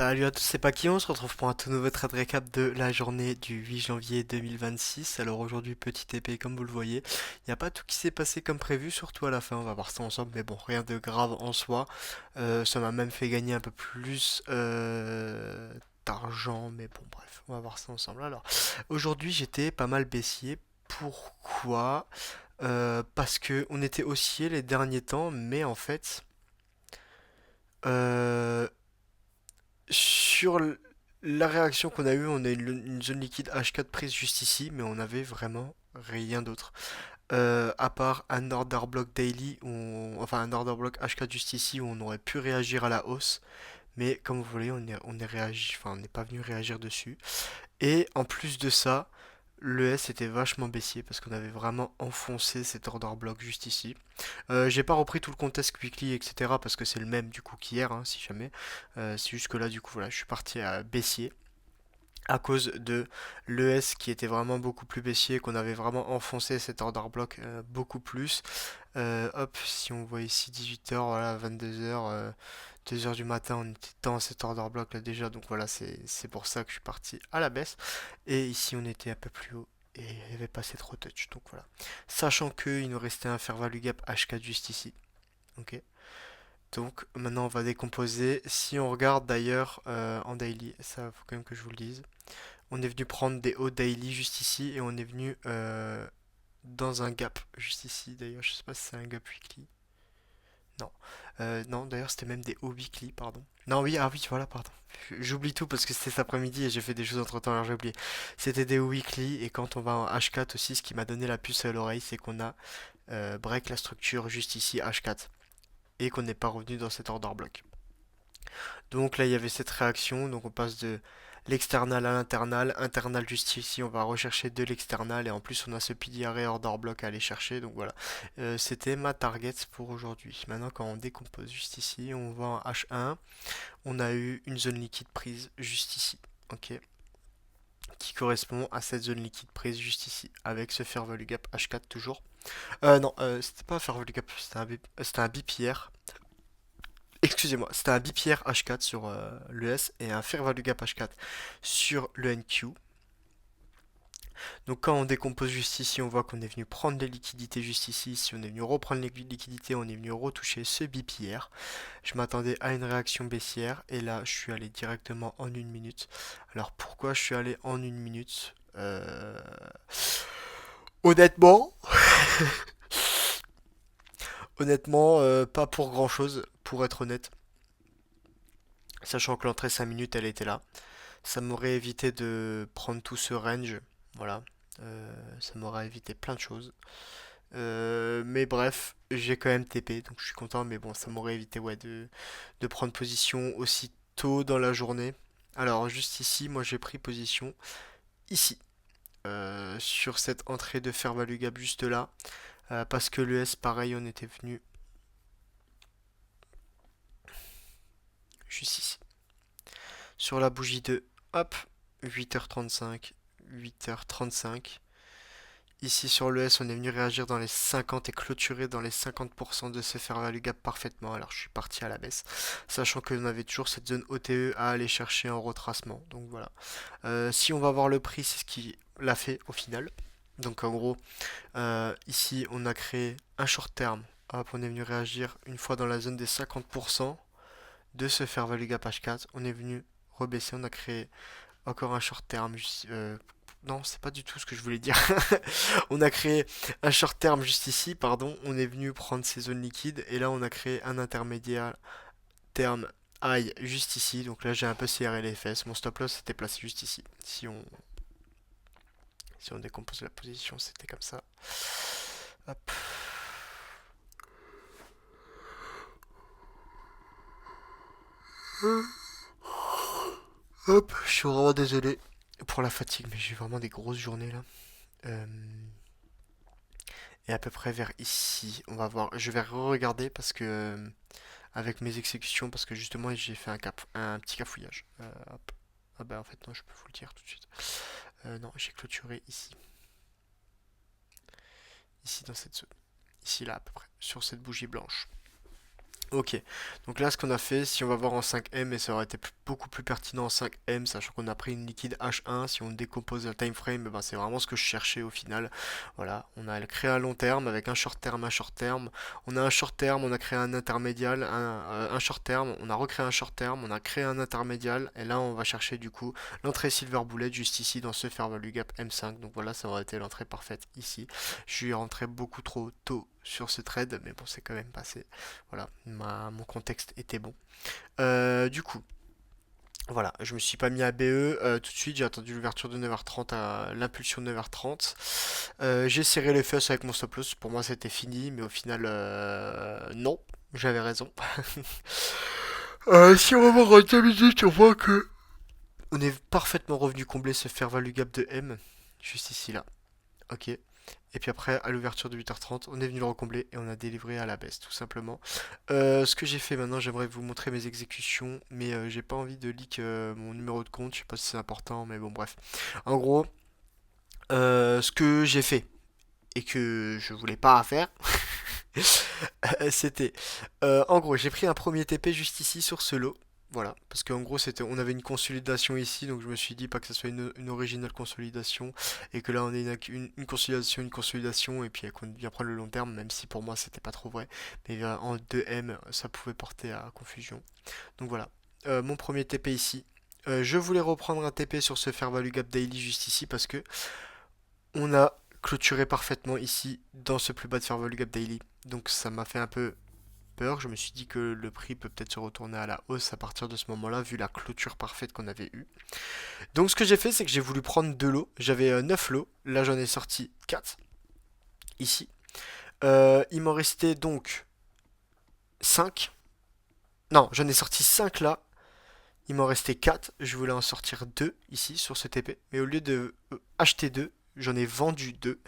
Salut à tous, c'est Paki, on se retrouve pour un tout nouveau trade récap de la journée du 8 janvier 2026. Alors aujourd'hui, petite épée comme vous le voyez, il n'y a pas tout qui s'est passé comme prévu, surtout à la fin, on va voir ça ensemble, mais bon, rien de grave en soi. Ça m'a même fait gagner un peu plus d'argent, mais bon bref, on va voir ça ensemble. Alors aujourd'hui j'étais pas mal baissier, pourquoi? Parce que on était haussier les derniers temps, mais en fait... euh, Sur la réaction qu'on a eue, on a une zone liquide H4 prise juste ici, mais on avait vraiment rien d'autre. À part un order block daily, enfin un order block H4 juste ici, où on aurait pu réagir à la hausse. Mais comme vous voyez, on est réagi, enfin on n'est pas venu réagir dessus. Et en plus de ça, le S était vachement baissier parce qu'on avait vraiment enfoncé cet order block juste ici. J'ai pas repris tout le contest quickly, etc. parce que c'est le même du coup qu'hier, hein, si jamais. C'est juste que là, du coup, voilà, je suis parti à baissier à cause de l'ES qui était vraiment beaucoup plus baissier, qu'on avait vraiment enfoncé cet order block beaucoup plus. Hop, si on voit ici 18h, voilà, 22h, 2h du matin, on était dans cet order block là déjà, donc voilà, c'est pour ça que je suis parti à la baisse. Et ici, on était un peu plus haut et il n'y avait pas assez trop touch, donc voilà. Sachant qu'il nous restait un fair value gap H4 juste ici. Ok. Donc maintenant on va décomposer. Si on regarde d'ailleurs en daily, ça faut quand même que je vous le dise. On est venu prendre des hauts daily juste ici et on est venu dans un gap juste ici. D'ailleurs, je sais pas si c'est un gap weekly. Non. Non, d'ailleurs c'était même des hauts weekly, pardon. Non, oui, ah oui, voilà, pardon. J'oublie tout parce que c'était cet après-midi et j'ai fait des choses entre temps, alors j'ai oublié. C'était des hauts weekly et quand on va en H4 aussi, ce qui m'a donné la puce à l'oreille, c'est qu'on a break la structure juste ici H4 et qu'on n'est pas revenu dans cet order block. Donc là, il y avait cette réaction. Donc on passe de l'external à l'internal. Internal juste ici, on va rechercher de l'external. Et en plus, on a ce PDRA order block à aller chercher. Donc voilà. C'était ma target pour aujourd'hui. Maintenant, quand on décompose juste ici, on va en H1. On a eu une zone liquide prise juste ici. Ok. Qui correspond à cette zone liquide prise juste ici. Avec ce fair value gap H4 toujours. Non, c'était pas un fair value gap. C'était un BPR. Excusez-moi, c'était un BPR H4 sur l'ES et un Fair Value Gap H4 sur le NQ. Donc quand on décompose juste ici, on voit qu'on est venu prendre les liquidités juste ici. Si on est venu reprendre les liquidités, on est venu retoucher ce BPR. Je m'attendais à une réaction baissière et là, je suis allé directement en une minute. Alors pourquoi je suis allé en une minute? Honnêtement, pas pour grand-chose, pour être honnête. Sachant que l'entrée 5 minutes, elle était là. Ça m'aurait évité de prendre tout ce range. Voilà. Ça m'aurait évité plein de choses. Mais bref, j'ai quand même TP, donc je suis content. Mais bon, ça m'aurait évité ouais, de prendre position aussi tôt dans la journée. Alors, juste ici, moi j'ai pris position ici. Sur cette entrée de Fair Value Gap juste là. Parce que le S, pareil, on était venu juste ici. Sur la bougie de, hop, 8h35, 8h35. Ici sur le S, on est venu réagir dans les 50 et clôturer dans les 50% de ce fair value gap parfaitement. Alors je suis parti à la baisse, sachant que l'on avait toujours cette zone OTE à aller chercher en retracement. Donc voilà. Si on va voir le prix, c'est ce qui l'a fait au final. Donc en gros, ici on a créé un short terme. Hop, on est venu réagir une fois dans la zone des 50% de ce fair value gap H4. On est venu rebaisser, on a créé encore un short terme. Non, c'est pas du tout ce que je voulais dire. On a créé un short terme juste ici, pardon. On est venu prendre ces zones liquides et là on a créé un intermédiaire terme high juste ici. Donc là j'ai un peu serré les fesses. Mon stop loss était placé juste ici. Si on décompose la position, c'était comme ça. Hop. Hop, je suis vraiment désolé pour la fatigue, mais j'ai vraiment des grosses journées là. Euh, et à peu près vers ici, on va voir. Je vais re-regarder parce que avec mes exécutions parce que justement j'ai fait un petit cafouillage. Hop. Ah bah en fait non, je peux vous le dire tout de suite. Non, j'ai clôturé ici, ici dans cette zone, ici là à peu près, sur cette bougie blanche. Ok, donc là ce qu'on a fait, si on va voir en 5M, et ça aurait été beaucoup plus pertinent en 5M, sachant qu'on a pris une liquide H1, si on décompose la time frame, eh ben, c'est vraiment ce que je cherchais au final. Voilà, on a créé un long terme avec un short terme, on a un short terme, on a créé un intermédial, un short terme, on a recréé un short terme, on a créé un intermédial, et là on va chercher du coup l'entrée silver bullet juste ici dans ce fair value gap M5, donc voilà, ça aurait été l'entrée parfaite ici. Je suis rentré beaucoup trop tôt sur ce trade, mais bon, c'est quand même passé. Voilà, mon contexte était bon. Du coup, voilà, je me suis pas mis à BE tout de suite, j'ai attendu l'ouverture de 9h30 à l'impulsion de 9h30. J'ai serré les fesses avec mon stop loss, pour moi c'était fini, mais au final, non, j'avais raison. Si on va voir en 2 minutes, on voit que on est parfaitement revenu combler ce fair value gap de M, juste ici là. Ok. Et puis après, à l'ouverture de 8h30, on est venu le recombler et on a délivré à la baisse, tout simplement. Ce que j'ai fait maintenant, j'aimerais vous montrer mes exécutions, mais j'ai pas envie de leak mon numéro de compte, je sais pas si c'est important, mais bon, bref. En gros, ce que j'ai fait et que je voulais pas faire, c'était, en gros, j'ai pris un premier TP juste ici sur ce lot. Voilà, parce qu'en gros, on avait une consolidation ici, donc je me suis dit pas que ce soit une originale consolidation, et que là on ait une consolidation, et puis qu'on vient prendre le long terme, même si pour moi c'était pas trop vrai, mais en 2M, ça pouvait porter à confusion. Donc voilà, mon premier TP ici. Je voulais reprendre un TP sur ce Fair Value Gap Daily juste ici, parce que on a clôturé parfaitement ici dans ce plus bas de Fair Value Gap Daily. Donc ça m'a fait un peu peur. Je me suis dit que le prix peut peut-être se retourner à la hausse à partir de ce moment-là, vu la clôture parfaite qu'on avait eue. Donc ce que j'ai fait, c'est que j'ai voulu prendre deux lots. J'avais 9 lots. Là, j'en ai sorti 4 ici. Il m'en restait donc 5. Non, j'en ai sorti 5 là. Il m'en restait 4. Je voulais en sortir 2 ici sur ce TP. Mais au lieu de acheter 2, j'en ai vendu 2.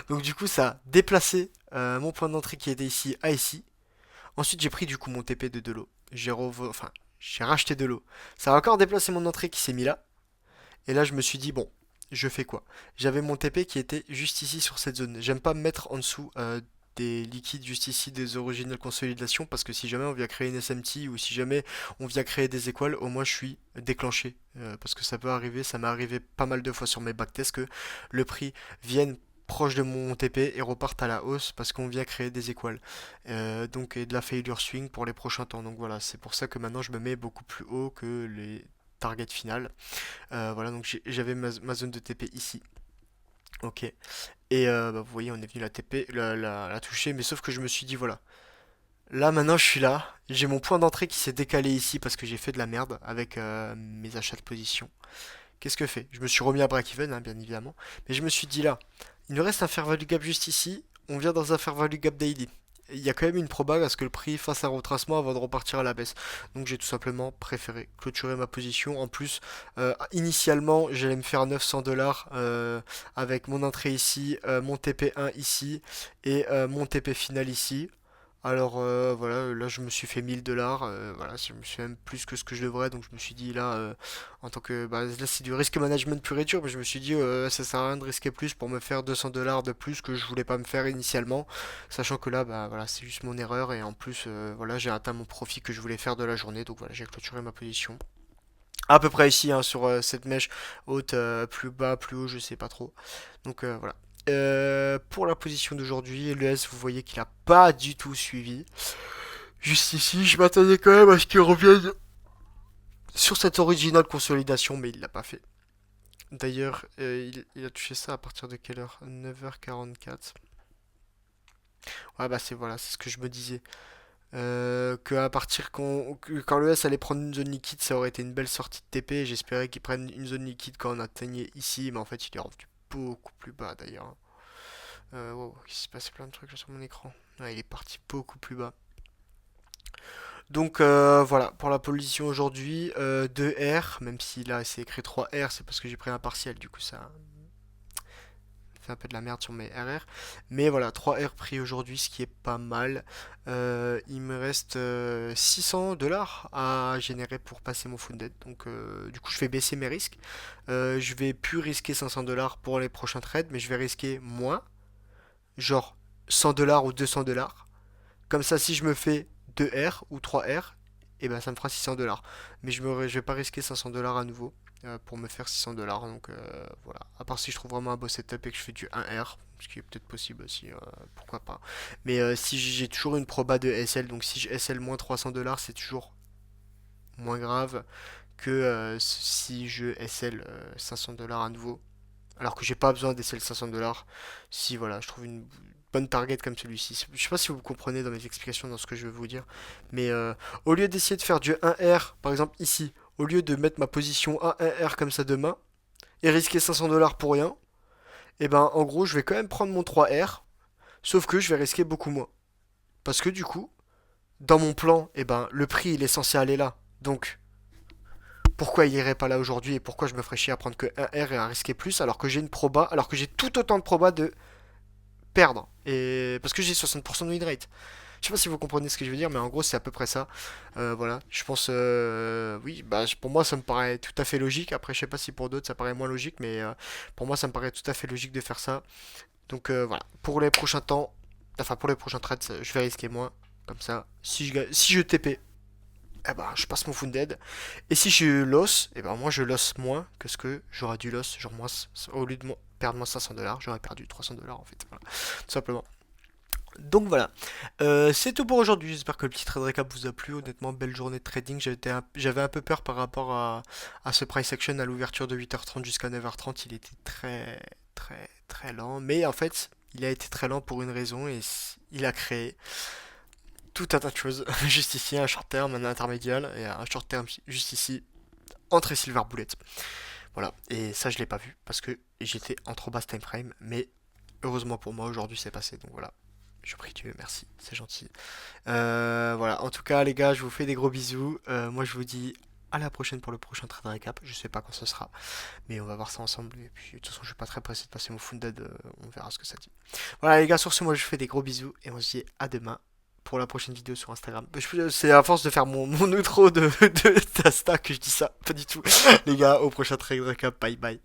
Donc du coup, ça a déplacé mon point d'entrée qui était ici à ici. Ensuite, j'ai pris du coup mon TP de Delo. Enfin, j'ai racheté de l'eau. Ça a encore déplacé mon entrée qui s'est mis là. Et là, je me suis dit, bon, je fais quoi? J'avais mon TP qui était juste ici sur cette zone. J'aime pas me mettre en dessous des liquides juste ici, des original consolidations, parce que si jamais on vient créer une SMT ou si jamais on vient créer des équales, au moins je suis déclenché. Parce que ça peut arriver, ça m'est arrivé pas mal de fois sur mes backtests que le prix vienne proche de mon TP et reparte à la hausse parce qu'on vient créer des équales. Donc et de la failure swing pour les prochains temps. Donc voilà, c'est pour ça que maintenant je me mets beaucoup plus haut que les targets finales. Voilà, donc j'avais ma zone de TP ici. Ok. Et bah, vous voyez, on est venu la TP, la toucher, mais sauf que je me suis dit, voilà. Là, maintenant, je suis là. J'ai mon point d'entrée qui s'est décalé ici parce que j'ai fait de la merde avec mes achats de position. Qu'est-ce que je fais? Je me suis remis à break-even, hein, bien évidemment. Mais je me suis dit là, il nous reste un fair value gap juste ici. On vient dans un fair value gap daily. Il y a quand même une proba à ce que le prix fasse un retracement avant de repartir à la baisse. Donc j'ai tout simplement préféré clôturer ma position. En plus, initialement, j'allais me faire 900 dollars avec mon entrée ici, mon TP1 ici et mon TP final ici. Alors voilà, là je me suis fait 1000 dollars, voilà, je me suis même plus que ce que je devrais, donc je me suis dit là, en tant que, bah, là c'est du risk management pur et dur, mais je me suis dit ça sert à rien de risquer plus pour me faire 200 dollars de plus que je voulais pas me faire initialement, sachant que là, bah voilà, c'est juste mon erreur et en plus, voilà, j'ai atteint mon profit que je voulais faire de la journée, donc voilà, j'ai clôturé ma position. À peu près ici, hein, sur cette mèche haute, plus bas, plus haut, je sais pas trop. Donc voilà. Pour la position d'aujourd'hui, le S, vous voyez qu'il a pas du tout suivi. Juste ici, je m'attendais quand même à ce qu'il revienne sur cette originale consolidation, mais il l'a pas fait. D'ailleurs, il a touché ça à partir de quelle heure? 9h44. Ouais, bah c'est voilà, c'est ce que je me disais. Que à partir quand le S allait prendre une zone liquide, ça aurait été une belle sortie de TP. J'espérais qu'il prenne une zone liquide quand on atteignait ici, mais en fait, il est revenu beaucoup plus bas d'ailleurs. Wow, il s'est passé plein de trucs là sur mon écran. Ouais, il est parti beaucoup plus bas. Donc voilà, pour la position aujourd'hui, 2R, même si là c'est écrit 3R, c'est parce que j'ai pris un partiel, du coup ça fait un peu de la merde sur mes RR. Mais voilà, 3R pris aujourd'hui, ce qui est pas mal. Il me reste 600 dollars à générer pour passer mon funded. Donc du coup je vais baisser mes risques. Je vais plus risquer 500 dollars pour les prochains trades, mais je vais risquer moins, genre 100 dollars ou 200 dollars. Comme ça, si je me fais 2 R ou 3 R, et ben ça me fera 600 $. Mais je vais pas risquer 500 $ à nouveau pour me faire 600 $. Donc voilà. À part si je trouve vraiment un beau setup et que je fais du 1R, ce qui est peut-être possible aussi, pourquoi pas. Mais si j'ai toujours une proba de SL, donc si j'ai SL moins 300 $, c'est toujours moins grave que si je SL 500 $ à nouveau. Alors que j'ai pas besoin d'SL 500 $. Si voilà, je trouve une bonne target comme celui-ci. Je sais pas si vous comprenez dans mes explications, dans ce que je veux vous dire. Mais au lieu d'essayer de faire du 1R, par exemple ici, au lieu de mettre ma position à 1R comme ça demain, et risquer 500 $ pour rien, et ben en gros je vais quand même prendre mon 3R, sauf que je vais risquer beaucoup moins. Parce que du coup, dans mon plan, et ben le prix il est censé aller là. Donc pourquoi il irait pas là aujourd'hui et pourquoi je me ferais chier à prendre que 1R et à risquer plus alors que j'ai une proba, alors que j'ai tout autant de proba de perdre. Et parce que j'ai 60% de win rate. Je sais pas si vous comprenez ce que je veux dire, mais en gros c'est à peu près ça. Voilà, je pense, oui, bah pour moi ça me paraît tout à fait logique. Après je sais pas si pour d'autres ça paraît moins logique, mais pour moi ça me paraît tout à fait logique de faire ça. Donc voilà, pour les prochains temps, enfin pour les prochains trades, je vais risquer moins. Comme ça, si je TP, eh ben, je passe mon Wounded. Et si je loss, eh ben, moi je loss moins que ce que j'aurais dû loss. Genre, moi, au lieu de perdre moins 500 $, j'aurais perdu 300 $ en fait. Voilà. Tout simplement. Donc voilà, c'est tout pour aujourd'hui. J'espère que le petit trade recap vous a plu. Honnêtement, belle journée de trading. J'avais un peu peur par rapport à ce price action à l'ouverture de 8h30 jusqu'à 9h30. Il était très, très, très lent. Mais en fait, il a été très lent pour une raison et il a créé tout un tas de choses. Juste ici, un short term, un intermédial et un short term juste ici, entre silver bullet. Voilà, et ça je l'ai pas vu parce que j'étais en trop basse time frame, mais heureusement pour moi aujourd'hui c'est passé, donc voilà. Je prie Dieu, merci, c'est gentil. Voilà, en tout cas les gars, je vous fais des gros bisous. Moi je vous dis à la prochaine pour le prochain trade récap. Je sais pas quand ce sera, mais on va voir ça ensemble. Et puis de toute façon, je suis pas très pressé de passer mon Funded, on verra ce que ça dit. Voilà les gars, sur ce, moi je vous fais des gros bisous et on se dit à demain pour la prochaine vidéo sur Instagram. C'est à force de faire mon outro de Tasta que je dis ça, pas du tout. Les gars, au prochain trade récap, bye bye.